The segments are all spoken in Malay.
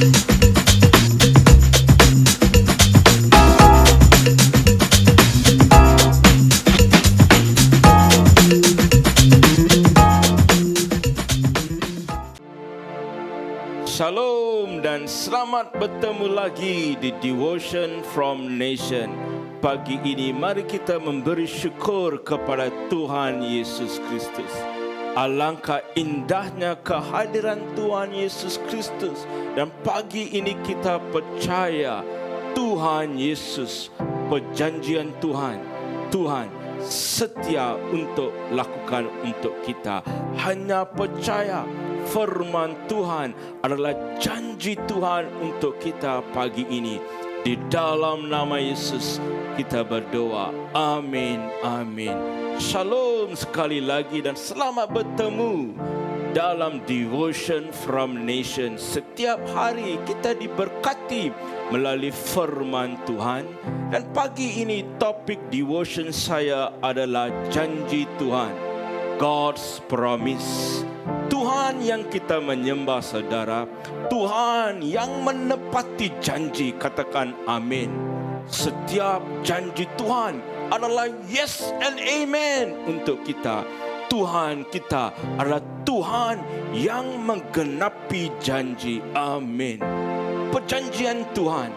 Shalom dan selamat bertemu lagi di Devotion from Nation. Pagi ini mari kita memberi syukur kepada Tuhan Yesus Kristus. Alangkah indahnya kehadiran Tuhan Yesus Kristus. Dan pagi ini kita percaya Tuhan Yesus, perjanjian Tuhan setia untuk lakukan untuk kita. Hanya percaya firman Tuhan adalah janji Tuhan untuk kita pagi ini. Di dalam nama Yesus kita berdoa. Amin, amin. Shalom sekali lagi dan selamat bertemu dalam Devotion from Nation. Setiap hari kita diberkati melalui firman Tuhan. Dan pagi ini topik devotion saya adalah janji Tuhan, God's promise. Tuhan yang kita menyembah saudara, Tuhan yang menepati janji, katakan amin. Setiap janji Tuhan adalah yes and amen untuk kita. Tuhan kita adalah Tuhan yang menggenapi janji, amin. Perjanjian Tuhan,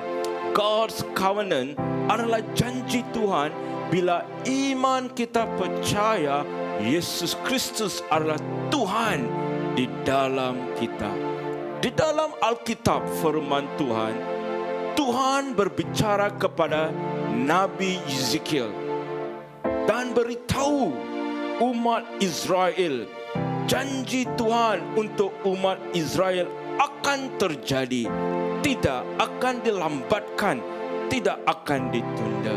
God's covenant, adalah janji Tuhan bila iman kita percaya Yesus Kristus adalah Tuhan di dalam kita. Di dalam Alkitab firman Tuhan, Tuhan berbicara kepada Nabi Ezekiel dan beritahu umat Israel, janji Tuhan untuk umat Israel akan terjadi, tidak akan dilambatkan, tidak akan ditunda.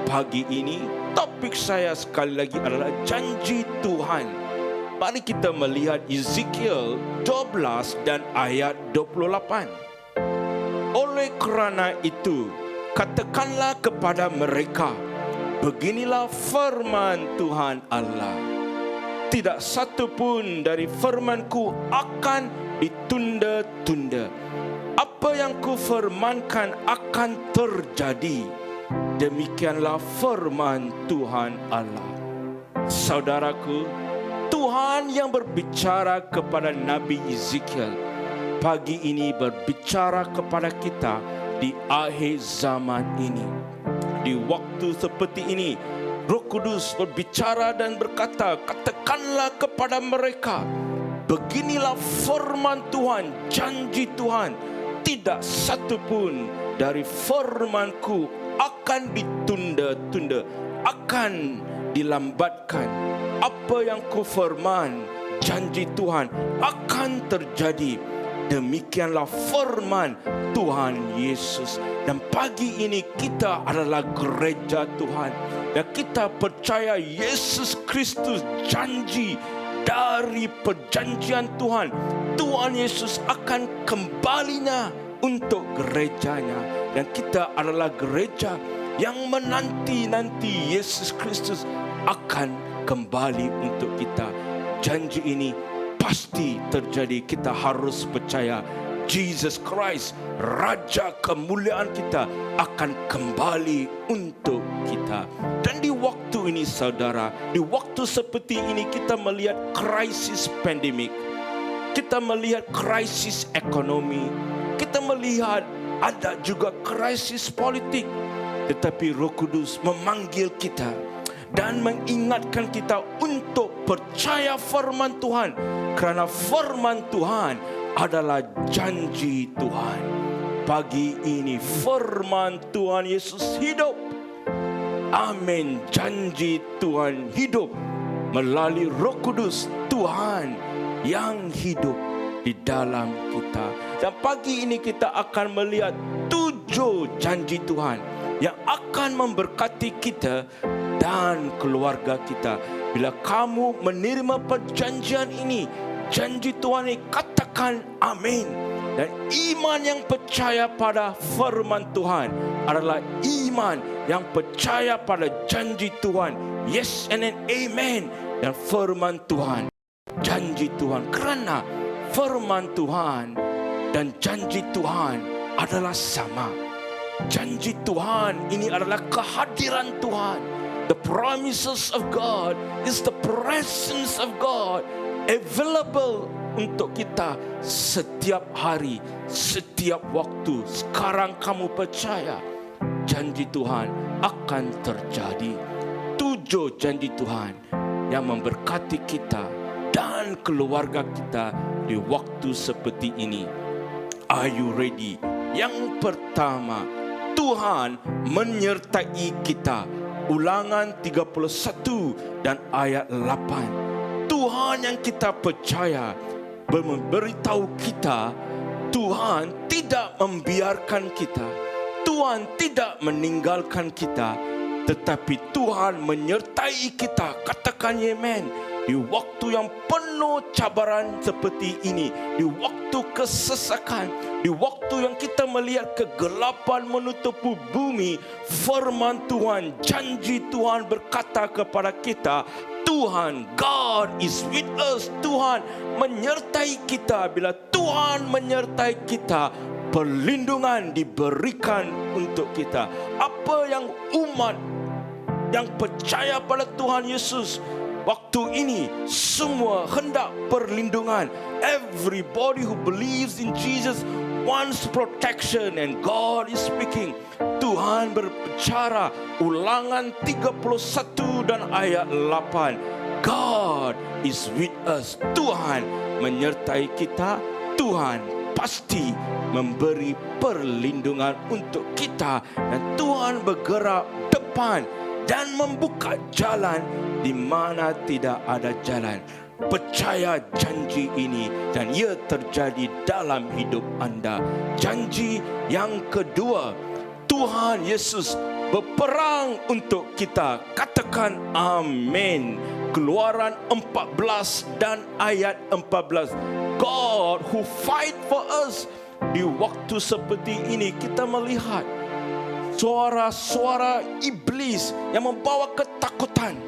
Pagi ini topik saya sekali lagi adalah janji Tuhan. Mari kita melihat Ezekiel 12 dan ayat 28. Oleh kerana itu, katakanlah kepada mereka, beginilah firman Tuhan Allah. Tidak satu pun dari firmanku akan ditunda-tunda. Apa yang kufirmankan akan terjadi. Demikianlah firman Tuhan Allah. Saudaraku, Tuhan yang berbicara kepada Nabi Ezekiel pagi ini berbicara kepada kita di akhir zaman ini. Di waktu seperti ini, Roh Kudus berbicara dan berkata, katakanlah kepada mereka, beginilah firman Tuhan, janji Tuhan, tidak satu pun dari firmanku akan ditunda-tunda, akan dilambatkan. Apa yang kufirman, janji Tuhan akan terjadi. Demikianlah firman Tuhan Yesus. Dan pagi ini kita adalah gereja Tuhan, dan kita percaya Yesus Kristus janji dari perjanjian Tuhan. Tuhan Yesus akan kembalinya untuk gerejanya, dan kita adalah gereja yang menanti-nanti Yesus Kristus akan kembali untuk kita. Janji ini pasti terjadi. Kita harus percaya Jesus Christ, Raja kemuliaan kita, akan kembali untuk kita. Dan di waktu ini saudara, di waktu seperti ini kita melihat krisis pandemik, kita melihat krisis ekonomi, kita melihat ada juga krisis politik. Tetapi Roh Kudus memanggil kita dan mengingatkan kita untuk percaya firman Tuhan, kerana firman Tuhan adalah janji Tuhan. Pagi ini firman Tuhan Yesus hidup. Amin. Janji Tuhan hidup melalui Roh Kudus Tuhan yang hidup di dalam kita. Dan pagi ini kita akan melihat 7 janji Tuhan yang akan memberkati kita dan keluarga kita. Bila kamu menerima perjanjian ini, janji Tuhan ini, katakan amin. Dan iman yang percaya pada firman Tuhan adalah iman yang percaya pada janji Tuhan. Yes and amen. Dan firman Tuhan, janji Tuhan, kerana firman Tuhan dan janji Tuhan adalah sama. Janji Tuhan ini adalah kehadiran Tuhan. The promises of God is the presence of God available untuk kita setiap hari, setiap waktu. Sekarang kamu percaya janji Tuhan akan terjadi. 7 janji Tuhan yang memberkati kita dan keluarga kita di waktu seperti ini. Are you ready? Yang pertama, Tuhan menyertai kita. Ulangan 31 dan ayat 8. Tuhan yang kita percaya memberitahu kita, Tuhan tidak membiarkan kita, Tuhan tidak meninggalkan kita, tetapi Tuhan menyertai kita. Katakan amen. Di waktu yang penuh cabaran seperti ini, di waktu kesesakan, di waktu yang kita melihat kegelapan menutupi bumi, firman Tuhan, janji Tuhan berkata kepada kita, Tuhan, God is with us. Tuhan menyertai kita. Bila Tuhan menyertai kita, perlindungan diberikan untuk kita. Apa yang umat yang percaya pada Tuhan Yesus waktu ini semua hendak perlindungan. Everybody who believes in Jesus wants protection, and God is speaking. Tuhan berbicara. Ulangan 31 dan ayat 8. God is with us. Tuhan menyertai kita. Tuhan pasti memberi perlindungan untuk kita, dan Tuhan bergerak depan dan membuka jalan di mana tidak ada jalan. Percaya janji ini dan ia terjadi dalam hidup anda. Janji yang kedua, Tuhan Yesus berperang untuk kita. Katakan amin. Keluaran 14 dan ayat 14. God who fight for us. Di waktu seperti ini kita melihat suara-suara iblis yang membawa ketakutan.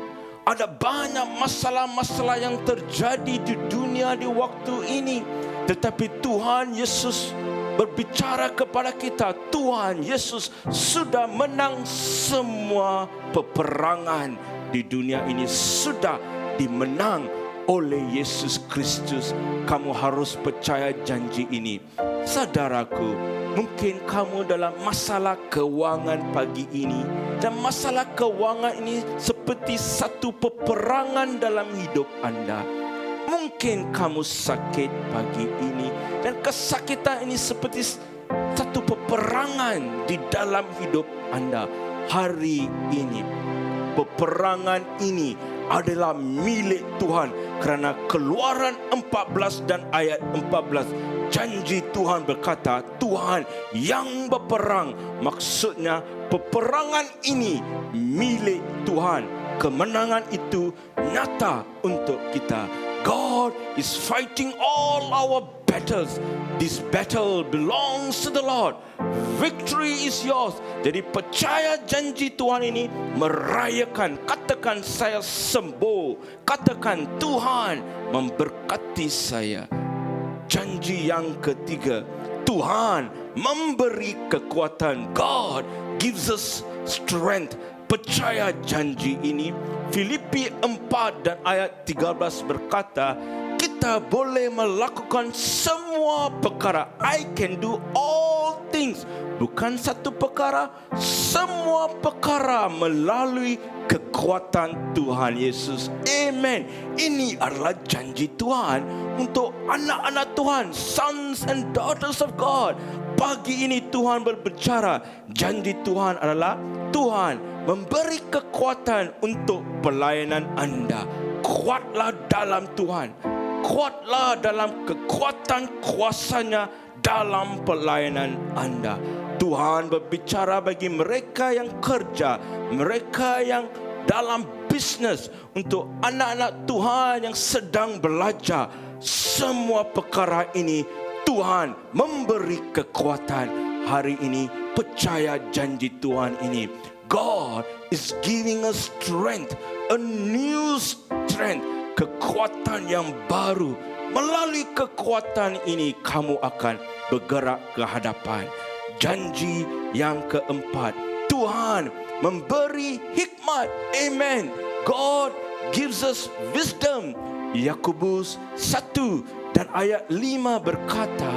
Ada banyak masalah-masalah yang terjadi di dunia di waktu ini. Tetapi Tuhan Yesus berbicara kepada kita. Tuhan Yesus sudah menang semua peperangan di dunia ini. Sudah dimenang oleh Yesus Kristus. Kamu harus percaya janji ini. Saudaraku, mungkin kamu dalam masalah keuangan pagi ini, dan masalah keuangan ini seperti satu peperangan dalam hidup anda. Mungkin kamu sakit pagi ini, dan kesakitan ini seperti satu peperangan di dalam hidup anda. Hari ini, peperangan ini adalah milik Tuhan, kerana Keluaran 14 dan ayat 14, janji Tuhan berkata, Tuhan yang berperang. Maksudnya peperangan ini milik Tuhan. Kemenangan itu nyata untuk kita. God is fighting all our battles. This battle belongs to the Lord. Victory is yours. Jadi percaya janji Tuhan ini, merayakan. Katakan saya sembuh. Katakan Tuhan memberkati saya. Janji yang ketiga, Tuhan memberi kekuatan. God gives us strength. Percaya janji ini. Filipi 4 dan ayat 13 berkata, kita boleh melakukan semua perkara. I can do all things. Bukan satu perkara, semua perkara melalui kekuatan Tuhan Yesus. Amen. Ini adalah janji Tuhan untuk anak-anak Tuhan, sons and daughters of God. Pagi ini Tuhan berbicara. Janji Tuhan adalah Tuhan memberi kekuatan untuk pelayanan anda. Kuatlah dalam Tuhan. Kuatlah dalam kekuatan kuasanya dalam pelayanan anda. Tuhan berbicara bagi mereka yang kerja, mereka yang dalam bisnes, untuk anak-anak Tuhan yang sedang belajar. Semua perkara ini Tuhan memberi kekuatan. Hari ini percaya janji Tuhan ini. God is giving us strength, a new strength, kekuatan yang baru. Melalui kekuatan ini kamu akan bergerak ke hadapan. Janji yang keempat, Tuhan memberi hikmat. Amen. God gives us wisdom. Yakobus 1 dan ayat 5 berkata,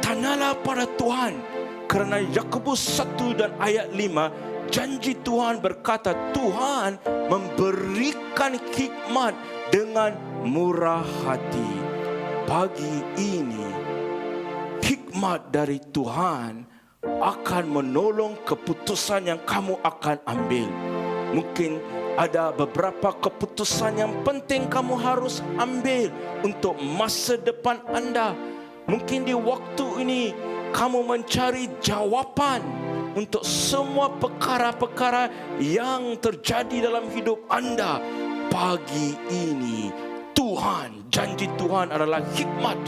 tanyalah pada Tuhan. Kerana Yakobus 1 dan ayat 5, janji Tuhan berkata, Tuhan memberikan hikmat dengan murah hati. Pagi ini, hikmat dari Tuhan akan menolong keputusan yang kamu akan ambil. Mungkin ada beberapa keputusan yang penting kamu harus ambil untuk masa depan anda. Mungkin di waktu ini kamu mencari jawapan untuk semua perkara-perkara yang terjadi dalam hidup anda. Pagi ini Tuhan, janji Tuhan adalah hikmat.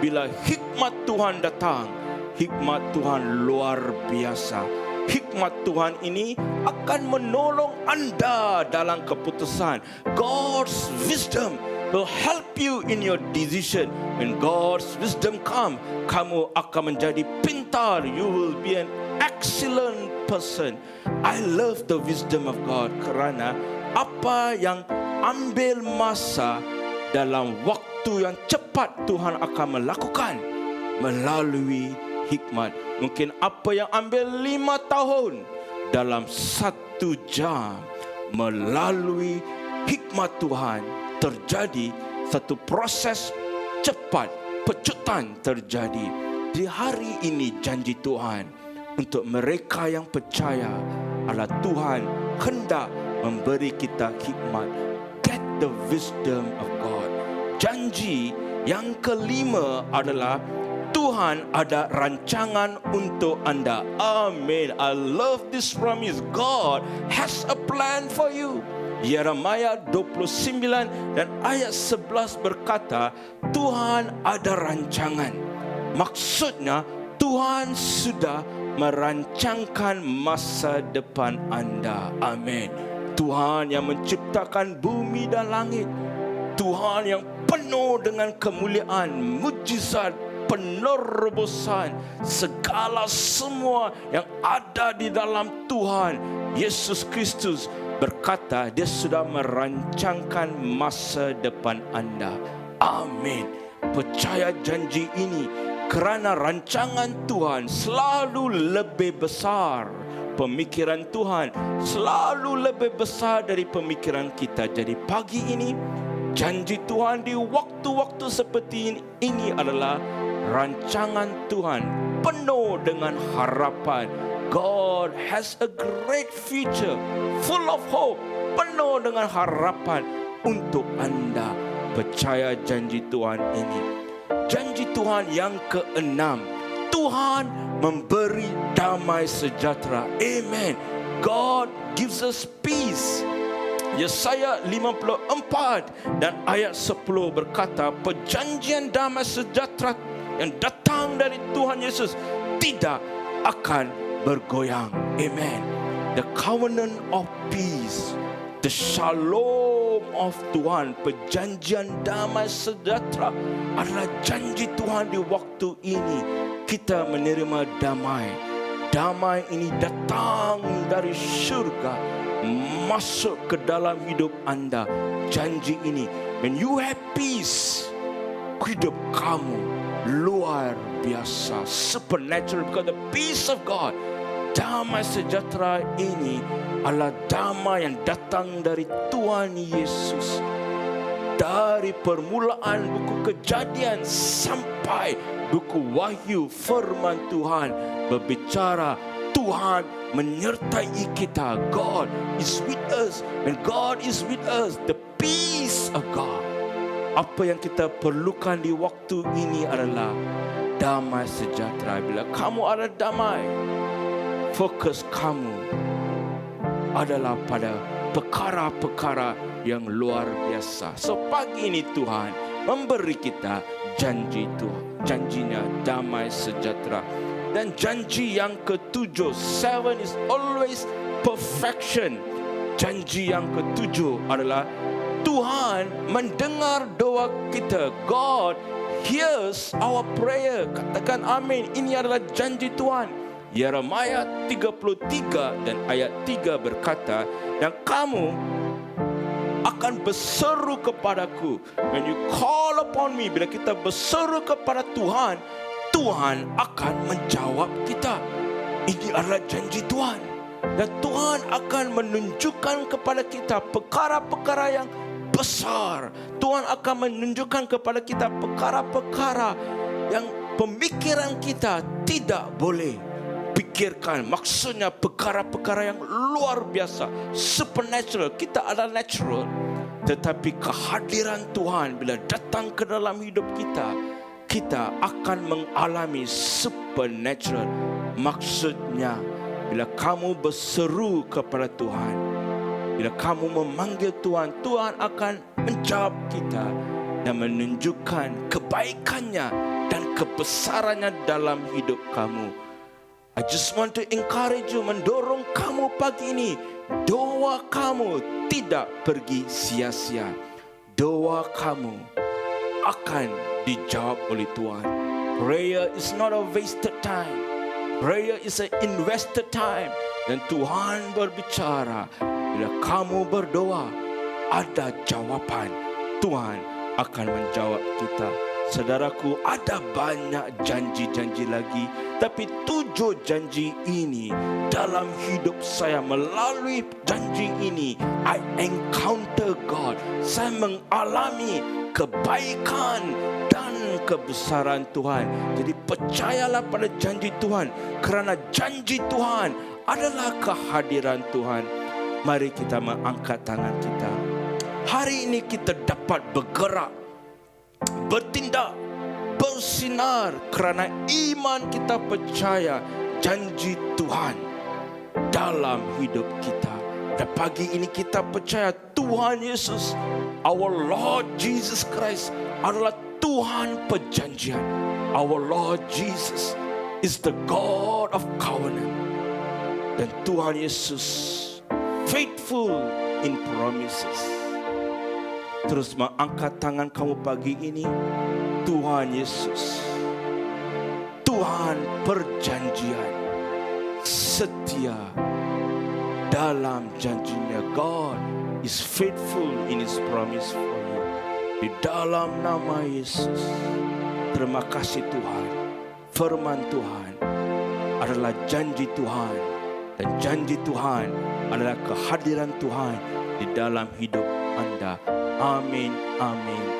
Bila hikmat Tuhan datang, hikmat Tuhan luar biasa. Hikmat Tuhan ini akan menolong anda dalam keputusan. God's wisdom will help you in your decision. When God's wisdom come, kamu akan menjadi pintar. You will be an excellent person. I love the wisdom of God kerana apa yang ambil masa dalam waktu yang cepat Tuhan akan melakukan melalui hikmat. Mungkin apa yang ambil 5 tahun dalam 1 jam melalui hikmat Tuhan terjadi satu proses cepat, pecutan terjadi. Di hari ini janji Tuhan untuk mereka yang percaya adalah Tuhan hendak memberi kita hikmat. Get the wisdom of God. Janji yang kelima adalah Tuhan ada rancangan untuk anda. Amin. I love this promise. God has a plan for you. Yeremia 29 dan ayat 11 berkata, Tuhan ada rancangan. Maksudnya, Tuhan sudah merancangkan masa depan anda. Amin. Tuhan yang menciptakan bumi dan langit. Tuhan yang penuh dengan kemuliaan, mujizat, penerobosan, segala semua yang ada di dalam Tuhan Yesus Kristus berkata dia sudah merancangkan masa depan anda. Amin. Percaya janji ini kerana rancangan Tuhan selalu lebih besar. Pemikiran Tuhan selalu lebih besar dari pemikiran kita. Jadi pagi ini janji Tuhan di waktu-waktu seperti ini adalah rancangan Tuhan penuh dengan harapan. God has a great future, full of hope, penuh dengan harapan untuk anda. Percaya janji Tuhan ini. Janji Tuhan yang keenam, Tuhan memberi damai sejahtera. Amen. God gives us peace. Yesaya 54 dan ayat 10 berkata, perjanjian damai sejahtera yang datang dari Tuhan Yesus tidak akan bergoyang. Amen. The covenant of peace, the shalom of Tuhan, perjanjian damai sejahtera adalah janji Tuhan di waktu ini. Kita menerima damai. Damai ini datang dari syurga masuk ke dalam hidup anda. Janji ini, when you have peace, hidup kamu luar biasa, supernatural, because the peace of God. Damai sejahtera ini adalah damai yang datang dari Tuhan Yesus. Dari permulaan buku Kejadian sampai buku Wahyu, firman Tuhan berbicara Tuhan menyertai kita. God is with us. When God is with us, the peace of God. Apa yang kita perlukan di waktu ini adalah damai sejahtera. Bila kamu ada damai, fokus kamu adalah pada perkara-perkara yang luar biasa. So pagi ini Tuhan memberi kita janji Tuhan, janjinya damai sejahtera. Dan janji yang ketujuh, 7 is always perfection. Janji yang ketujuh adalah Tuhan mendengar doa kita. God hears our prayer. Katakan amin. Ini adalah janji Tuhan. Yeremia 33 dan ayat 3 berkata, dan kamu akan berseru kepadaku. When you call upon me, bila kita berseru kepada Tuhan, Tuhan akan menjawab kita. Ini adalah janji Tuhan. Dan Tuhan akan menunjukkan kepada kita perkara-perkara yang besar. Tuhan akan menunjukkan kepada kita perkara-perkara yang pemikiran kita tidak boleh pikirkan. Maksudnya perkara-perkara yang luar biasa, supernatural. Kita adalah natural, tetapi kehadiran Tuhan bila datang ke dalam hidup kita, kita akan mengalami supernatural. Maksudnya bila kamu berseru kepada Tuhan, bila kamu memanggil Tuhan, Tuhan akan menjawab kita dan menunjukkan kebaikannya dan kebesarannya dalam hidup kamu. I just want to encourage you, mendorong kamu pagi ini, doa kamu tidak pergi sia-sia. Doa kamu akan dijawab oleh Tuhan. Prayer is not a wasted time. Prayer is an invested time. Dan Tuhan berbicara, bila kamu berdoa, ada jawaban. Tuhan akan menjawab kita. Saudaraku, ada banyak janji-janji lagi, tapi 7 janji ini dalam hidup saya, melalui janji ini, I encounter God. Saya mengalami kebaikan dan kebesaran Tuhan. Jadi percayalah pada janji Tuhan, kerana janji Tuhan adalah kehadiran Tuhan. Mari kita mengangkat tangan kita. Hari ini kita dapat bergerak, bertindak, bersinar kerana iman kita percaya janji Tuhan dalam hidup kita. Dan pagi ini kita percaya Tuhan Yesus, our Lord Jesus Christ, adalah Tuhan perjanjian. Our Lord Jesus is the God of covenant. Dan Tuhan Yesus faithful in promises. Terus mengangkat tangan kamu pagi ini. Tuhan Yesus, Tuhan perjanjian, setia dalam janjinya. God is faithful in His promise for you. Di dalam nama Yesus, terima kasih Tuhan. Firman Tuhan adalah janji Tuhan, dan janji Tuhan adalah kehadiran Tuhan di dalam hidup anda. Amin, amin.